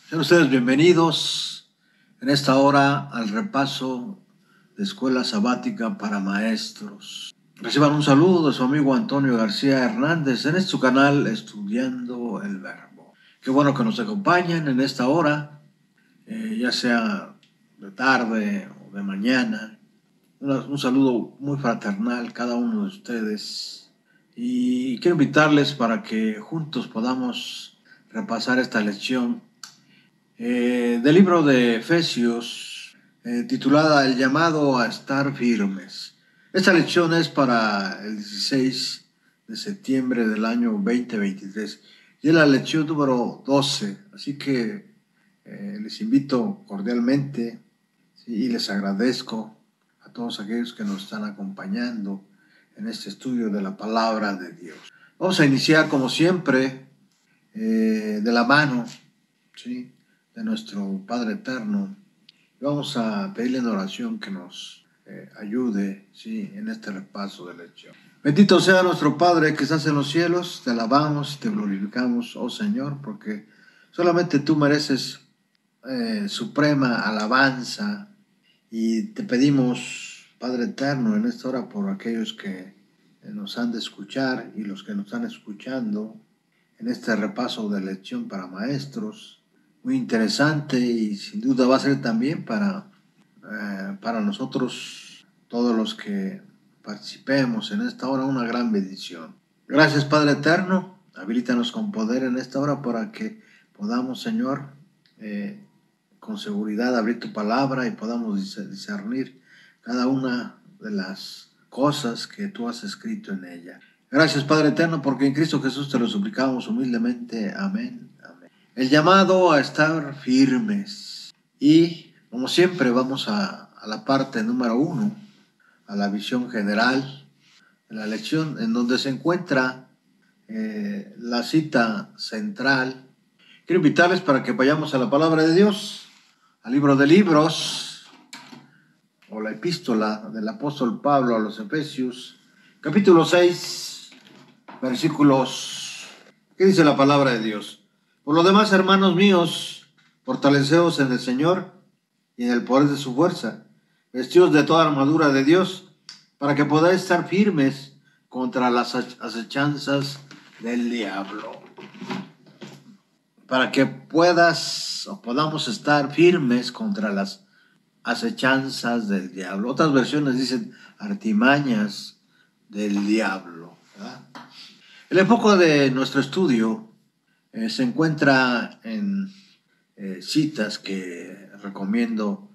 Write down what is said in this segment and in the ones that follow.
Sean ustedes bienvenidos en esta hora al repaso de Escuela Sabática para Maestros. Reciban un saludo de su amigo Antonio García Hernández en su canal Estudiando el Verbo. Qué bueno que nos acompañen en esta hora, ya sea de tarde o de mañana. Un saludo muy fraternal a cada uno de ustedes. Y quiero invitarles para que juntos podamos repasar esta lección del libro de Efesios, titulada El llamado a estar firmes. Esta lección es para el 16 de septiembre del año 2023 y es la lección número 12, así que les invito cordialmente, ¿sí? Y les agradezco a todos aquellos que nos están acompañando en este estudio de la palabra de Dios. Vamos a iniciar como siempre de la mano, ¿sí?, de nuestro Padre Eterno. Vamos a pedirle en oración que nos ayude, ¿sí?, en este repaso de lección. Bendito sea nuestro Padre que estás en los cielos, te alabamos, te glorificamos, oh Señor, porque solamente tú mereces suprema alabanza, y te pedimos, Padre Eterno, en esta hora por aquellos que nos han de escuchar y los que nos están escuchando en este repaso de lección para maestros, muy interesante, y sin duda va a ser también para nosotros, todos los que participemos en esta hora, una gran bendición. Gracias, Padre Eterno, habilítanos con poder en esta hora para que podamos, Señor, con seguridad abrir tu palabra y podamos discernir cada una de las cosas que tú has escrito en ella. Gracias, Padre Eterno, porque en Cristo Jesús te lo suplicamos humildemente. Amén. Amén. El llamado a estar firmes. Y, como siempre, vamos a la parte número 1, a la visión general de la lección, en donde se encuentra la cita central. Quiero invitarles para que vayamos a la palabra de Dios, al libro de Libros, o la epístola del apóstol Pablo a los Efesios, capítulo 6, versículos. ¿Qué dice la palabra de Dios? Por lo demás, hermanos míos, fortaleceos en el Señor y en el poder de su fuerza, vestidos de toda armadura de Dios, para que podáis estar firmes contra las acechanzas del diablo. Para que podamos estar firmes contra las acechanzas del diablo. Otras versiones dicen artimañas del diablo, ¿verdad? El enfoque de nuestro estudio se encuentra en citas que recomiendo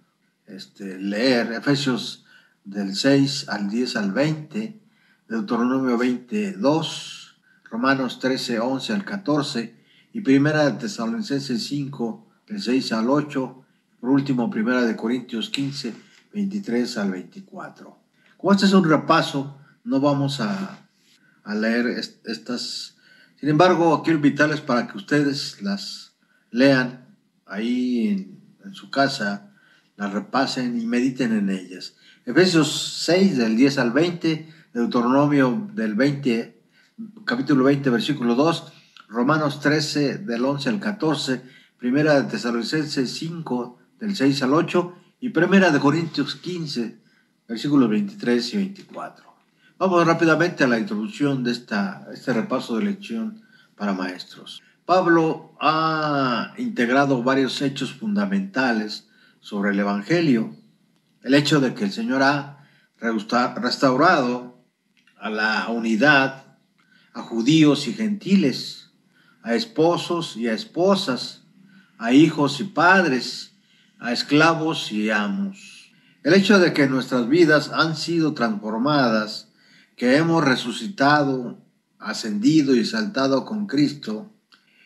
leer: Efesios del 6 al 10 al 20, Deuteronomio 22, Romanos 13, 11 al 14 y Primera de Tesalonicenses 5, del 6 al 8, por último Primera de Corintios 15, 23 al 24. Como este es un repaso, no vamos a leer estas. Sin embargo, quiero invitarles para que ustedes las lean ahí en su casa, las repasen y mediten en ellas. Efesios 6, del 10 al 20, Deuteronomio del 20, capítulo 20, versículo 2, Romanos 13, del 11 al 14, Primera de Tesalonicenses 5, del 6 al 8, y Primera de Corintios 15, versículos 23 y 24. Vamos rápidamente a la introducción de este repaso de lección para maestros. Pablo ha integrado varios hechos fundamentales sobre el Evangelio. El hecho de que el Señor ha restaurado a la unidad a judíos y gentiles, a esposos y a esposas, a hijos y padres, a esclavos y amos. El hecho de que nuestras vidas han sido transformadas, que hemos resucitado, ascendido y exaltado con Cristo,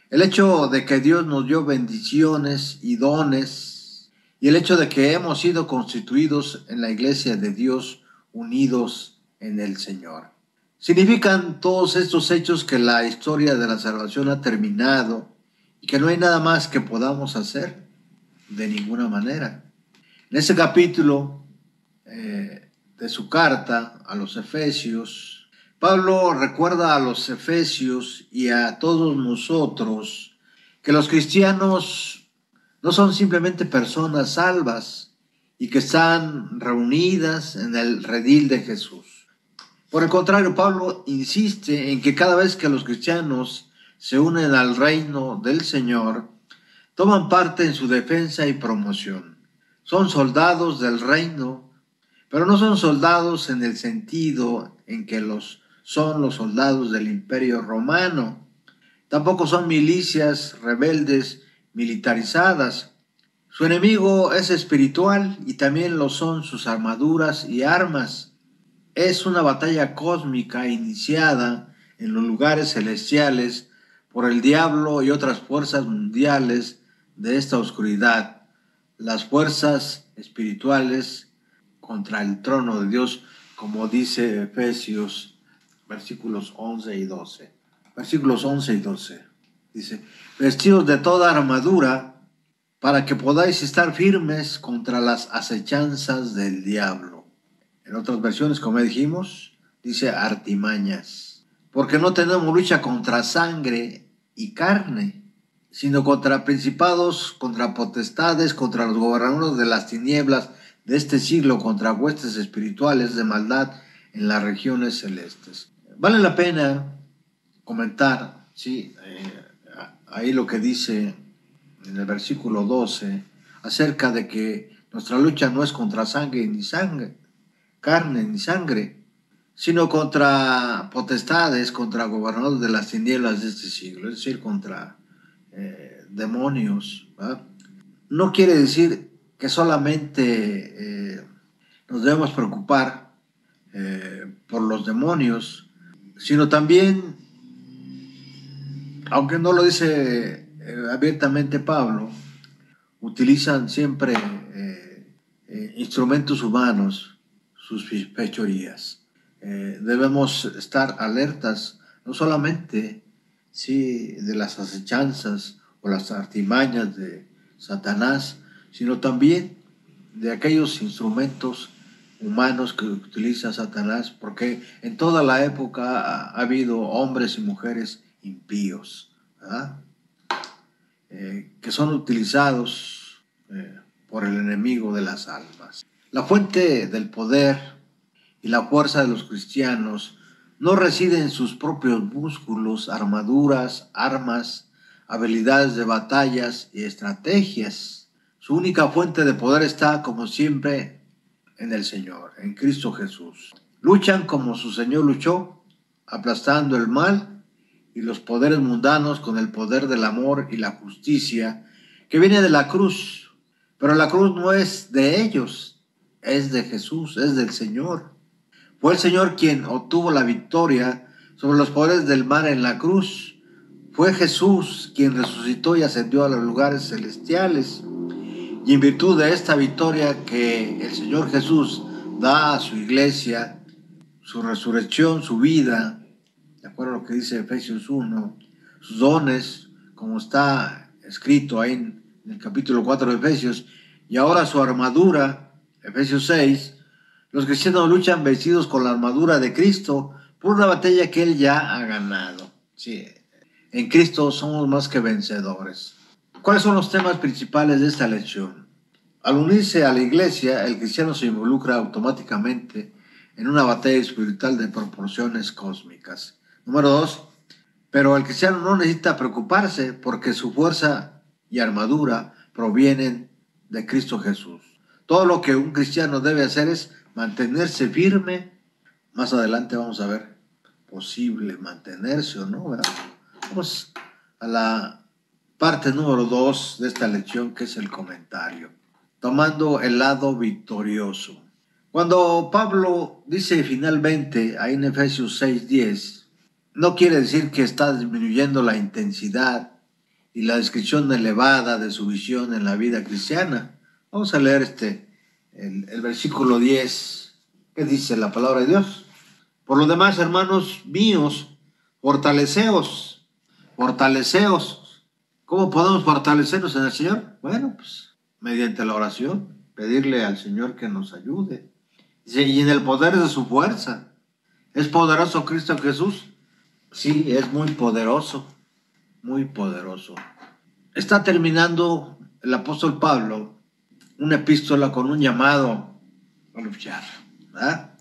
el hecho de que Dios nos dio bendiciones y dones, y el hecho de que hemos sido constituidos en la iglesia de Dios, unidos en el Señor. Significan todos estos hechos que la historia de la salvación ha terminado y que no hay nada más que podamos hacer de ninguna manera. En ese capítulo de su carta a los Efesios, Pablo recuerda a los Efesios y a todos nosotros que los cristianos no son simplemente personas salvas y que están reunidas en el redil de Jesús. Por el contrario, Pablo insiste en que cada vez que los cristianos se unen al reino del Señor, toman parte en su defensa y promoción. Son soldados del reino, pero no son soldados en el sentido en que son los soldados del Imperio Romano. Tampoco son milicias rebeldes militarizadas. Su enemigo es espiritual y también lo son sus armaduras y armas. Es una batalla cósmica iniciada en los lugares celestiales por el diablo y otras fuerzas mundiales de esta oscuridad, las fuerzas espirituales contra el trono de Dios, como dice Efesios, versículos 11 y 12. Versículos 11 y 12. Dice, vestidos de toda armadura, para que podáis estar firmes contra las acechanzas del diablo. En otras versiones, como dijimos, dice artimañas. Porque no tenemos lucha contra sangre y carne, sino contra principados, contra potestades, contra los gobernadores de las tinieblas de este siglo, contra huestes espirituales de maldad en las regiones celestes. Vale la pena comentar, ¿sí? Ahí lo que dice en el versículo 12, acerca de que nuestra lucha no es contra carne ni sangre, sino contra potestades, contra gobernadores de las tinieblas de este siglo, es decir, contra demonios, ¿verdad? No quiere decir que solamente nos debemos preocupar por los demonios, sino también, aunque no lo dice abiertamente Pablo, utilizan siempre instrumentos humanos, sus fechorías. Debemos estar alertas, no solamente de las acechanzas o las artimañas de Satanás, sino también de aquellos instrumentos humanos que utiliza Satanás, porque en toda la época ha habido hombres y mujeres impíos, ¿verdad? Que son utilizados por el enemigo de las almas. La fuente del poder y la fuerza de los cristianos no reside en sus propios músculos, armaduras, armas, habilidades de batallas y estrategias. Su única fuente de poder está, como siempre, en el Señor, en Cristo Jesús. Luchan como su Señor luchó, aplastando el mal y los poderes mundanos con el poder del amor y la justicia que viene de la cruz. Pero la cruz no es de ellos, es de Jesús, es del Señor. Fue el Señor quien obtuvo la victoria sobre los poderes del mal en la cruz. Fue Jesús quien resucitó y ascendió a los lugares celestiales. Y en virtud de esta victoria que el Señor Jesús da a su iglesia, su resurrección, su vida, de acuerdo a lo que dice Efesios 1, sus dones, como está escrito ahí en el capítulo 4 de Efesios, y ahora su armadura, Efesios 6, los cristianos luchan vestidos con la armadura de Cristo por una batalla que Él ya ha ganado. Sí, en Cristo somos más que vencedores. ¿Cuáles son los temas principales de esta lección? Al unirse a la iglesia, el cristiano se involucra automáticamente en una batalla espiritual de proporciones cósmicas. Número 2, pero el cristiano no necesita preocuparse porque su fuerza y armadura provienen de Cristo Jesús. Todo lo que un cristiano debe hacer es mantenerse firme. Más adelante vamos a ver posible mantenerse o no, ¿verdad? Vamos a la parte número 2 de esta lección, que es el comentario, tomando el lado victorioso. Cuando Pablo dice finalmente, ahí en Efesios 6:10, no quiere decir que está disminuyendo la intensidad y la descripción elevada de su visión en la vida cristiana. Vamos a leer el versículo 10, que dice la palabra de Dios. Por lo demás, hermanos míos, fortaleceos. ¿Cómo podemos fortalecernos en el Señor? Bueno, pues mediante la oración, pedirle al Señor que nos ayude. Dice, y en el poder de su fuerza. ¿Es poderoso Cristo Jesús? Sí, es muy poderoso, muy poderoso. Está terminando el apóstol Pablo una epístola con un llamado a luchar, ¿verdad?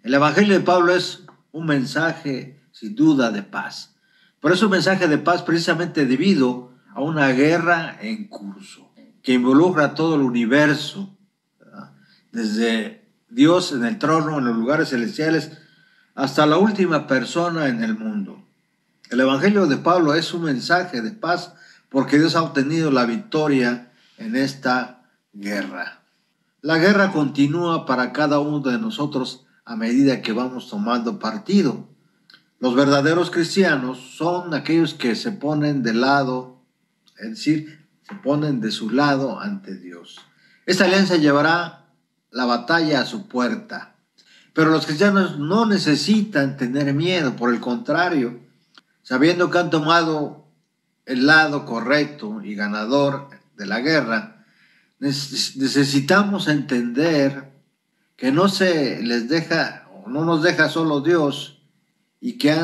El Evangelio de Pablo es un mensaje sin duda de paz. Pero es un mensaje de paz precisamente debido a una guerra en curso que involucra a todo el universo, ¿verdad? Desde Dios en el trono, en los lugares celestiales, hasta la última persona en el mundo. El Evangelio de Pablo es un mensaje de paz porque Dios ha obtenido la victoria en esta guerra. La guerra continúa para cada uno de nosotros a medida que vamos tomando partido. Los verdaderos cristianos son aquellos que se ponen de lado, es decir, se ponen de su lado ante Dios. Esta alianza llevará la batalla a su puerta. Pero los cristianos no necesitan tener miedo, por el contrario, sabiendo que han tomado el lado correcto y ganador de la guerra, necesitamos entender que no se les deja o no nos deja solo Dios y que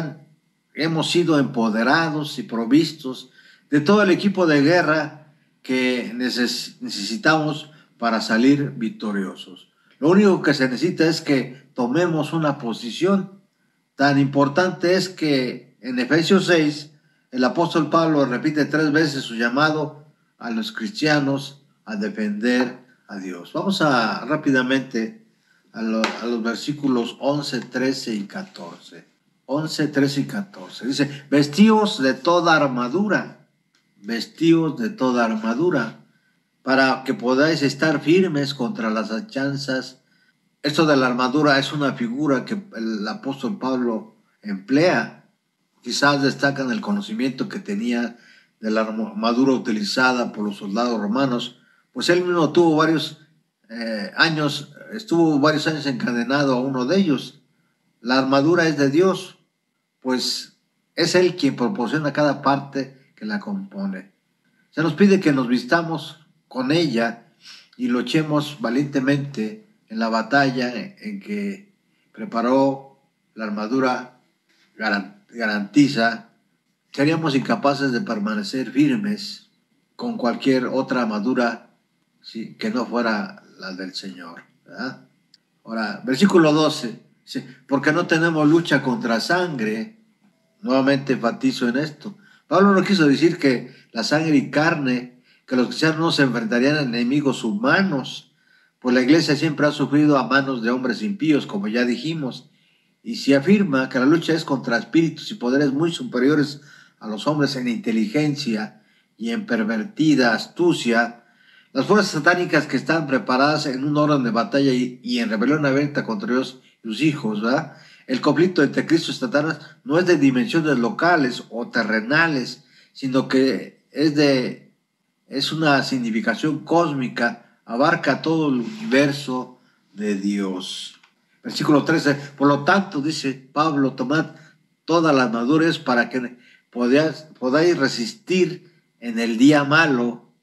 hemos sido empoderados y provistos de todo el equipo de guerra que necesitamos para salir victoriosos. Lo único que se necesita es que tomemos una posición. Tan importante es que en Efesios 6 el apóstol Pablo repite 3 veces su llamado a los cristianos a defender a Dios. Vamos a rápidamente a los versículos 11, 13 y 14. 11, 13 y 14. Dice, vestíos de toda armadura, para que podáis estar firmes contra las acechanzas. Esto de la armadura es una figura que el apóstol Pablo emplea. Quizás destacan el conocimiento que tenía de la armadura utilizada por los soldados romanos, pues él mismo tuvo estuvo varios años encadenado a uno de ellos. La armadura es de Dios, pues es Él quien proporciona cada parte que la compone. Se nos pide que nos vistamos con ella y luchemos valientemente en la batalla en que preparó la armadura garantiza. Seríamos incapaces de permanecer firmes con cualquier otra armadura, ¿sí?, que no fuera la del Señor, ¿verdad? Ahora, versículo 12, ¿sí?, porque no tenemos lucha contra sangre. Nuevamente enfatizo en esto. Pablo no quiso decir que la sangre y carne, que los cristianos no se enfrentarían a enemigos humanos, pues la iglesia siempre ha sufrido a manos de hombres impíos, como ya dijimos, y se afirma que la lucha es contra espíritus y poderes muy superiores a los hombres en inteligencia y en pervertida astucia. Las fuerzas satánicas que están preparadas en un orden de batalla y en rebelión abierta contra Dios y sus hijos, ¿verdad? El conflicto entre Cristo y Satanás no es de dimensiones locales o terrenales, sino que es una significación cósmica, abarca todo el universo de Dios. Versículo 13, por lo tanto, dice Pablo, tomad todas las armaduras para que podáis resistir en el día malo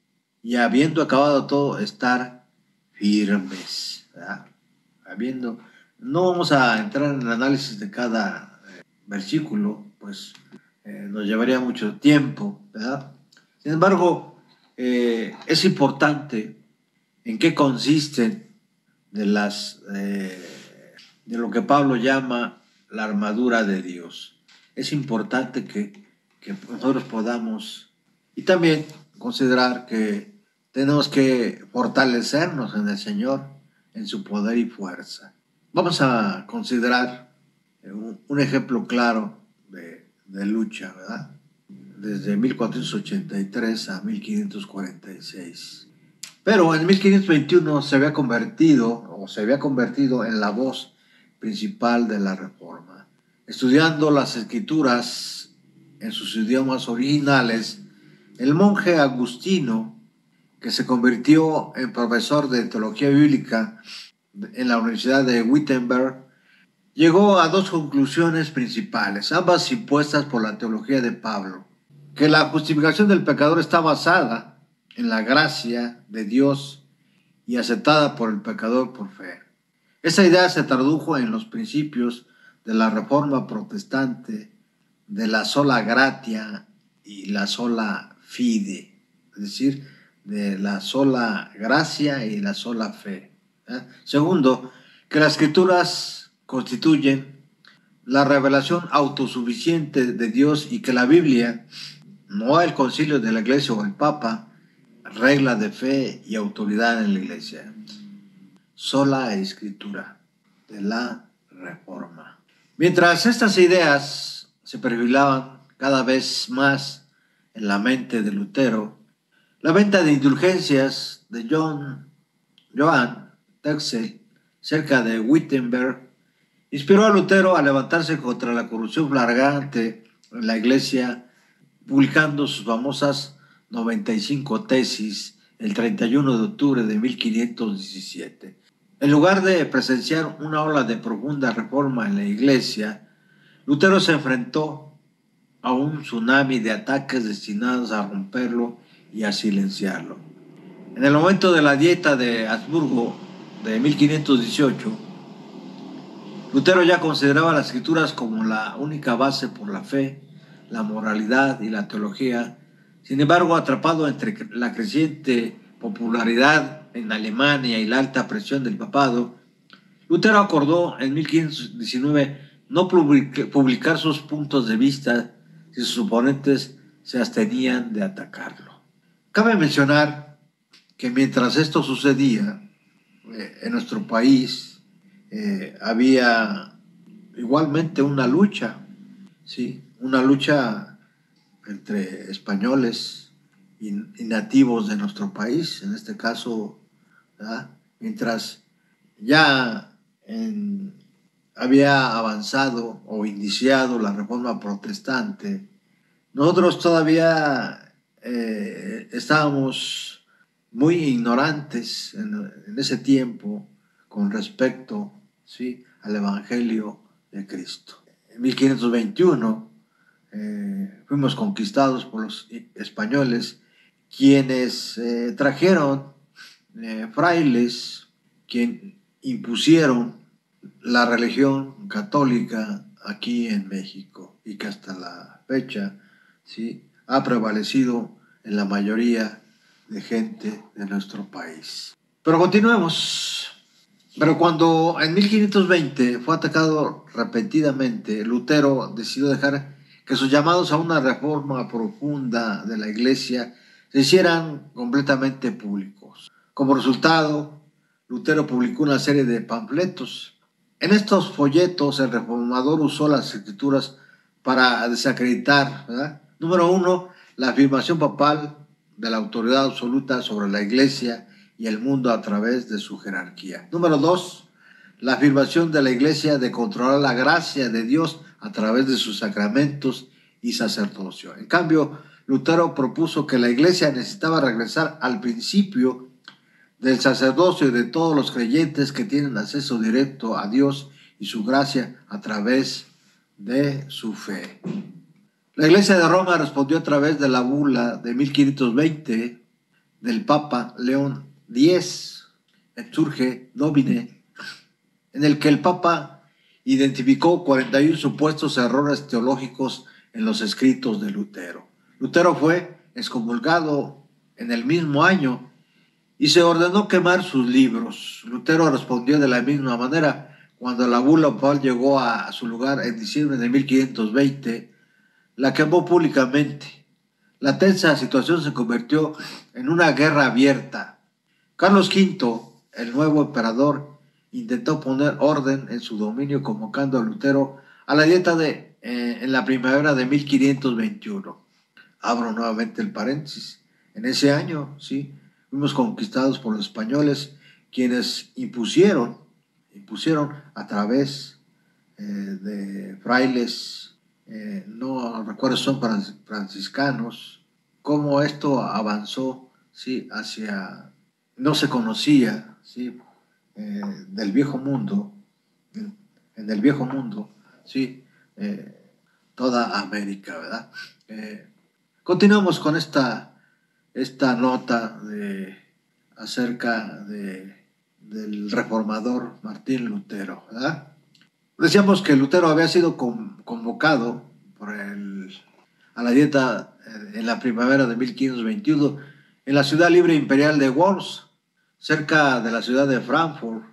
y habiendo acabado todo, estar firmes, ¿verdad? No vamos a entrar en el análisis de cada versículo, pues nos llevaría mucho tiempo, ¿verdad? Sin embargo, es importante en qué consisten de lo que Pablo llama la armadura de Dios. Es importante que nosotros podamos y también considerar que tenemos que fortalecernos en el Señor, en su poder y fuerza. Vamos a considerar un ejemplo claro de lucha, ¿verdad? Desde 1483 a 1546. Pero en 1521 se había convertido en la voz principal de la Reforma. Estudiando las Escrituras en sus idiomas originales, el monje agustino, que se convirtió en profesor de teología bíblica en la Universidad de Wittenberg, llegó a dos conclusiones principales, ambas impuestas por la teología de Pablo: que la justificación del pecador está basada en la gracia de Dios y aceptada por el pecador por fe. Esa idea se tradujo en los principios de la Reforma Protestante, de la sola gratia y la sola fide, es decir, de la sola gracia y la sola fe. Segundo, que las Escrituras constituyen la revelación autosuficiente de Dios y que la Biblia, no el concilio de la Iglesia o el Papa, regla de fe y autoridad en la Iglesia. Sola Escritura de la Reforma. Mientras estas ideas se perfilaban cada wez más en la mente de Lutero, la venta de indulgencias de Johann Tetzel, cerca de Wittenberg, inspiró a Lutero a levantarse contra la corrupción flagrante en la Iglesia, publicando sus famosas 95 tesis el 31 de octubre de 1517. En lugar de presenciar una ola de profunda reforma en la Iglesia, Lutero se enfrentó a un tsunami de ataques destinados a romperlo y a silenciarlo. En el momento de la Dieta de Habsburgo de 1518, Lutero ya consideraba las Escrituras como la única base por la fe, la moralidad y la teología. Sin embargo, atrapado entre la creciente popularidad en Alemania y la alta presión del papado, Lutero acordó en 1519 no publicar sus puntos de vista si sus oponentes se abstenían de atacarlo. Cabe mencionar que mientras esto sucedía en nuestro país, había igualmente una lucha, ¿sí? Una lucha entre españoles y nativos de nuestro país, en este caso, ¿verdad? Mientras ya había avanzado o iniciado la Reforma Protestante, nosotros todavía estábamos muy ignorantes en ese tiempo con respecto, ¿sí?, al Evangelio de Cristo. En 1521 fuimos conquistados por los españoles, quienes trajeron frailes, quienes impusieron la religión católica aquí en México y que hasta la fecha, ¿sí?, ha prevalecido en la mayoría de gente de nuestro país. Pero continuemos. Pero cuando en 1520 fue atacado repentinamente, Lutero decidió dejar que sus llamados a una reforma profunda de la Iglesia se hicieran completamente públicos. Como resultado, Lutero publicó una serie de panfletos. En estos folletos, el reformador usó las Escrituras para desacreditar, ¿verdad? Número uno, la afirmación papal de la autoridad absoluta sobre la Iglesia y el mundo a través de su jerarquía. Número dos, la afirmación de la Iglesia de controlar la gracia de Dios a través de sus sacramentos y sacerdocio. En cambio, Lutero propuso que la Iglesia necesitaba regresar al principio del sacerdocio y de todos los creyentes que tienen acceso directo a Dios y su gracia a través de su fe. La Iglesia de Roma respondió a través de la bula de 1520 del Papa León X, Exsurge Domine, en el que el Papa identificó 41 supuestos errores teológicos en los escritos de Lutero. Lutero fue excomulgado en el mismo año y se ordenó quemar sus libros. Lutero respondió de la misma manera. Cuando la bula papal llegó a su lugar en diciembre de 1520, la quemó públicamente. La tensa situación se convirtió en una guerra abierta. Carlos V, el nuevo emperador, intentó poner orden en su dominio convocando a Lutero a la dieta en la primavera de 1521. Abro nuevamente el paréntesis. En ese año, sí, fuimos conquistados por los españoles, quienes impusieron a través de frailes, no recuerdo si son franciscanos, cómo esto avanzó, ¿sí?, hacia, no se conocía, ¿sí?, del viejo mundo, en el viejo mundo, ¿sí?, toda América, ¿verdad? Continuamos con esta nota acerca del reformador Martín Lutero, ¿verdad? Decíamos que Lutero había sido convocado a la dieta en la primavera de 1521 en la ciudad libre imperial de Worms, cerca de la ciudad de Frankfurt,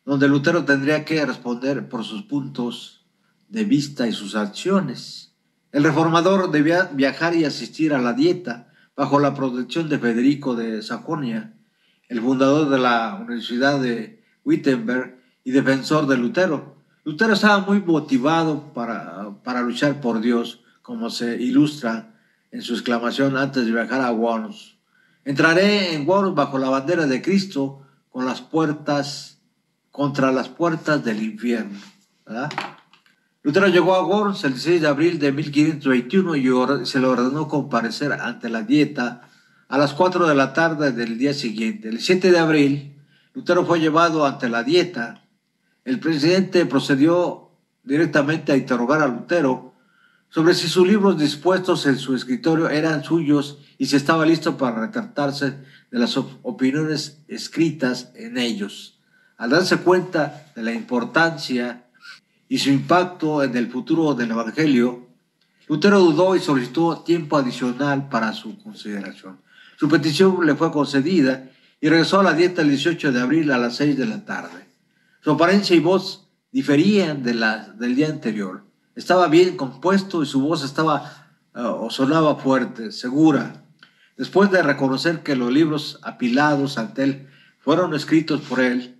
donde Lutero tendría que responder por sus puntos de vista y sus acciones. El reformador debía viajar y asistir a la Dieta bajo la protección de Federico de Sajonia, el fundador de la Universidad de Wittenberg y defensor de Lutero. Lutero estaba muy motivado para luchar por Dios, como se ilustra en su exclamación antes de viajar a Worms. Entraré en Worms bajo la bandera de Cristo con las puertas contra las puertas del infierno, ¿verdad? Lutero llegó a Worms el 16 de abril de 1521 y se le ordenó comparecer ante la Dieta a las 4 de la tarde del día siguiente. El 7 de abril, Lutero fue llevado ante la Dieta. El presidente procedió directamente a interrogar a Lutero sobre si sus libros dispuestos en su escritorio eran suyos y si estaba listo para retratarse de las opiniones escritas en ellos. Al darse cuenta de la importancia y su impacto en el futuro del Evangelio, Lutero dudó y solicitó tiempo adicional para su consideración. Su petición le fue concedida y regresó a la Dieta el 18 de abril a las 6 de la tarde. Su apariencia y voz diferían del día anterior. Estaba bien compuesto y su voz sonaba fuerte, segura. Después de reconocer que los libros apilados ante él fueron escritos por él,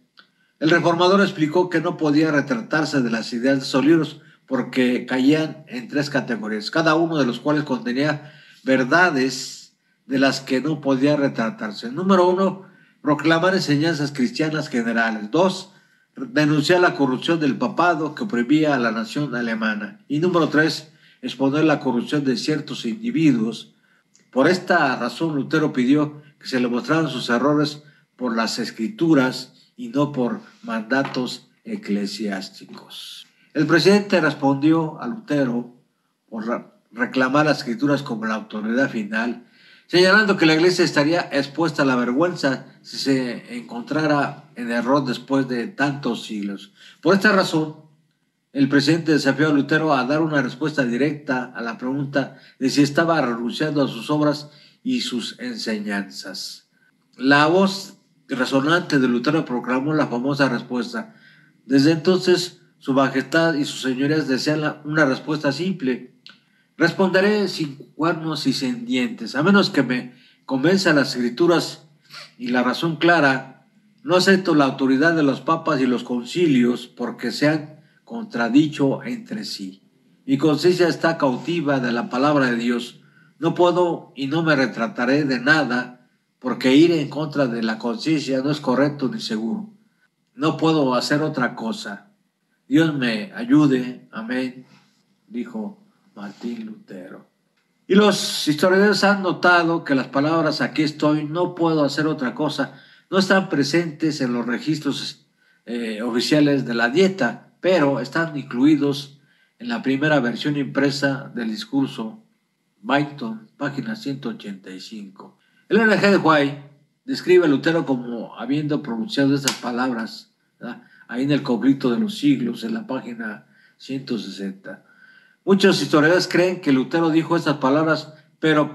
el reformador explicó que no podía retratarse de las ideas de esos libros porque caían en tres categorías, cada uno de los cuales contenía verdades de las que no podía retratarse. Número uno, proclamar enseñanzas cristianas generales. Dos, denunciar la corrupción del papado que oprimía a la nación alemana. Y número tres, exponer la corrupción de ciertos individuos. Por esta razón, Lutero pidió que se le mostraran sus errores por las escrituras y no por mandatos eclesiásticos. El presidente respondió a Lutero por reclamar las escrituras como la autoridad final, señalando que la iglesia estaría expuesta a la vergüenza si se encontrara en error después de tantos siglos. Por esta razón, el presidente desafió a Lutero a dar una respuesta directa a la pregunta de si estaba renunciando a sus obras y sus enseñanzas. La voz resonante de Lutero proclamó la famosa respuesta. Desde entonces, su majestad y sus señorías desean una respuesta simple. Responderé sin cuernos y sin dientes, a menos que me convenzan las escrituras y la razón clara. No acepto la autoridad de los papas y los concilios porque se han contradicho entre sí. Mi conciencia está cautiva de la palabra de Dios. No puedo y no me retrataré de nada porque ir en contra de la conciencia no es correcto ni seguro. No puedo hacer otra cosa. Dios me ayude. Amén, dijo Martín Lutero. Y los historiadores han notado que las palabras "aquí estoy, no puedo hacer otra cosa" no están presentes en los registros oficiales de la Dieta, pero están incluidos en la primera versión impresa del discurso Byton, página 185. El N.G. de White describe a Lutero como habiendo pronunciado estas palabras, ¿verdad?, ahí en el conflicto de los siglos, en la página 160. Muchos historiadores creen que Lutero dijo estas palabras, pero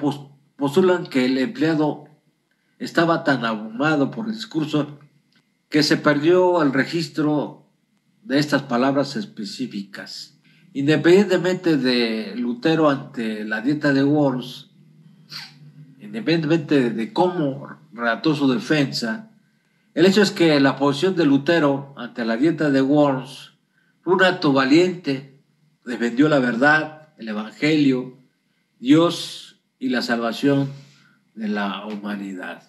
postulan que el empleado estaba tan abrumado por el discurso que se perdió el registro de estas palabras específicas. Independientemente de Lutero ante la Dieta de Worms, independientemente de cómo redactó su defensa, el hecho es que la posición de Lutero ante la Dieta de Worms fue un acto valiente. Defendió la verdad, el Evangelio, Dios y la salvación de la humanidad.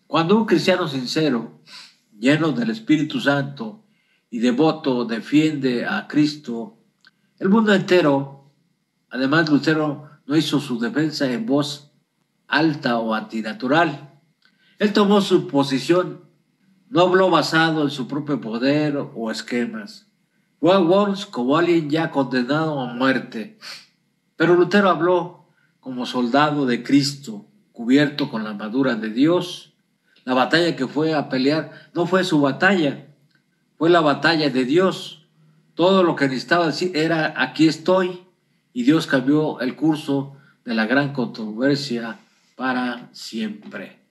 Cuando un cristiano sincero, lleno del Espíritu Santo y devoto, defiende a Cristo, el mundo entero, además Lutero no hizo su defensa en voz alta o antinatural. Él tomó su posición, no habló basado en su propio poder o esquemas. Fue a Worms como alguien ya condenado a muerte, pero Lutero habló como soldado de Cristo, cubierto con la armadura de Dios. La batalla que fue a pelear no fue su batalla, fue la batalla de Dios. Todo lo que necesitaba decir era "aquí estoy", y Dios cambió el curso de la gran controversia para siempre.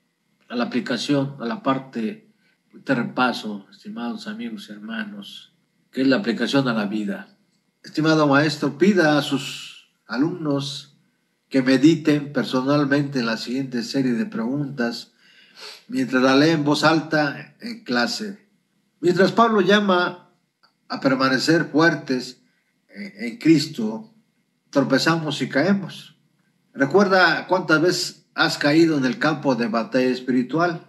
A la aplicación, a la parte de repaso, estimados amigos y hermanos, que es la aplicación a la vida. Estimado maestro, pida a sus alumnos que mediten personalmente en la siguiente serie de preguntas mientras la lee en voz alta en clase. Mientras Pablo llama a permanecer fuertes en Cristo, tropezamos y caemos. Recuerda cuántas veces has caído en el campo de batalla espiritual.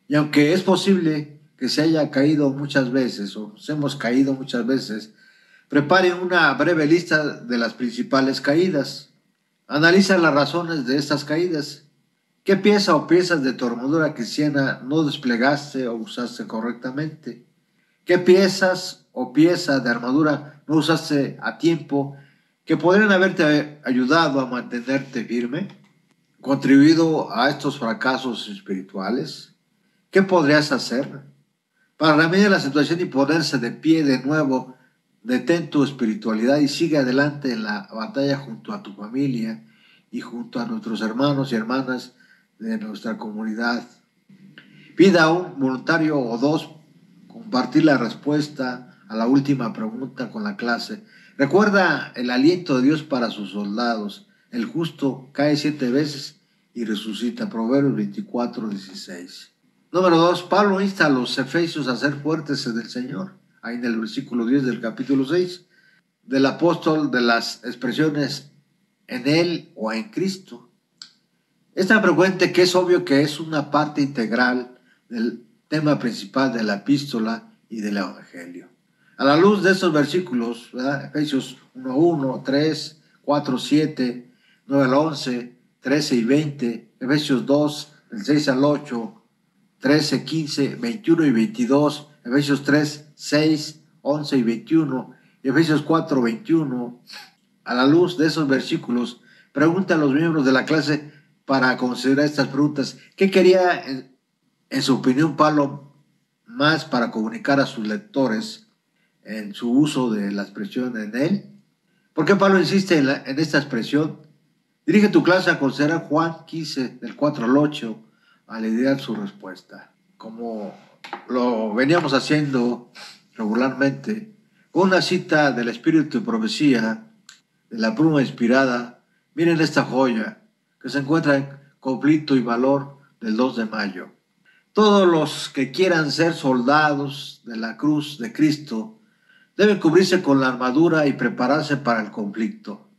Y aunque es posible que se haya caído muchas veces o nos hemos caído muchas veces, prepare una breve lista de las principales caídas. Analiza las razones de estas caídas. ¿Qué pieza o piezas de tu armadura cristiana no desplegaste o usaste correctamente? ¿Qué piezas o pieza de armadura no usaste a tiempo que podrían haberte ayudado a mantenerte firme? ¿Contribuido a estos fracasos espirituales? ¿Qué podrías hacer? Para remediar la situación y ponerse de pie de nuevo, detén tu espiritualidad y sigue adelante en la batalla junto a tu familia y junto a nuestros hermanos y hermanas de nuestra comunidad. Pida a un voluntario o dos compartir la respuesta a la última pregunta con la clase. Recuerda el aliento de Dios para sus soldados. El justo cae 7 veces y resucita. Proverbios 24:16. Número 2. Pablo insta a los efesios a ser fuertes en el Señor. Ahí en el versículo 10 del capítulo 6. Del apóstol de las expresiones en él o en Cristo. Es tan frecuente que es obvio que es una parte integral del tema principal de la epístola y del evangelio. A la luz de estos versículos, ¿verdad? Efesios 1:1, 3, 4, 7, 9 al 11, 13 y 20, Efesios 2, del 6 al 8, 13, 15, 21 y 22, Efesios 3, 6, 11 y 21, y Efesios 4, 21. A la luz de esos versículos, pregunta a los miembros de la clase para considerar estas preguntas. ¿Qué quería, en su opinión, Pablo más para comunicar a sus lectores en su uso de la expresión en él? ¿Por qué Pablo insiste en esta expresión? Dirige tu clase a considerar Juan 15, del 4 al 8, al idear su respuesta. Como lo veníamos haciendo regularmente, con una cita del Espíritu de Profecía, de la pluma inspirada, miren esta joya que se encuentra en Conflicto y Valor del 2 de mayo. Todos los que quieran ser soldados de la cruz de Cristo deben cubrirse con la armadura y prepararse para el conflicto.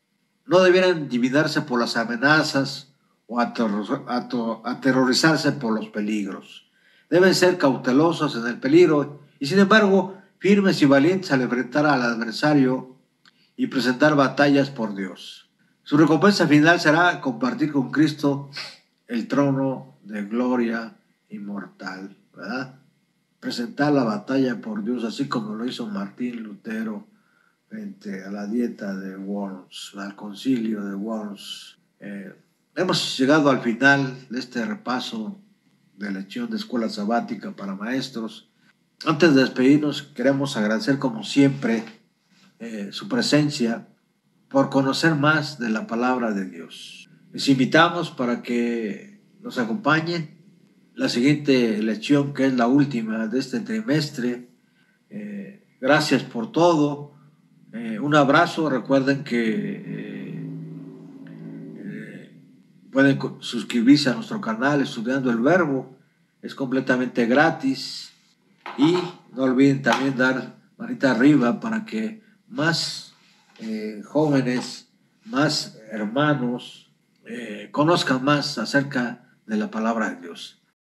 No debieran intimidarse por las amenazas o aterrorizarse por los peligros. Deben ser cautelosos en el peligro y, sin embargo, firmes y valientes al enfrentar al adversario y presentar batallas por Dios. Su recompensa final será compartir con Cristo el trono de gloria inmortal, ¿verdad? Presentar la batalla por Dios, así como lo hizo Martín Lutero frente a la dieta de Worms, al concilio de Worms. Hemos llegado al final de este repaso de lección de escuela sabática para maestros. Antes de despedirnos, queremos agradecer como siempre su presencia por conocer más de la palabra de Dios. Les invitamos para que nos acompañen la siguiente lección, que es la última de este trimestre. Gracias por todo. Un abrazo. Recuerden que pueden suscribirse a nuestro canal Estudiando el Verbo. Es completamente gratis. Y no olviden también dar manita arriba para que más jóvenes, más hermanos conozcan más acerca de la palabra de Dios.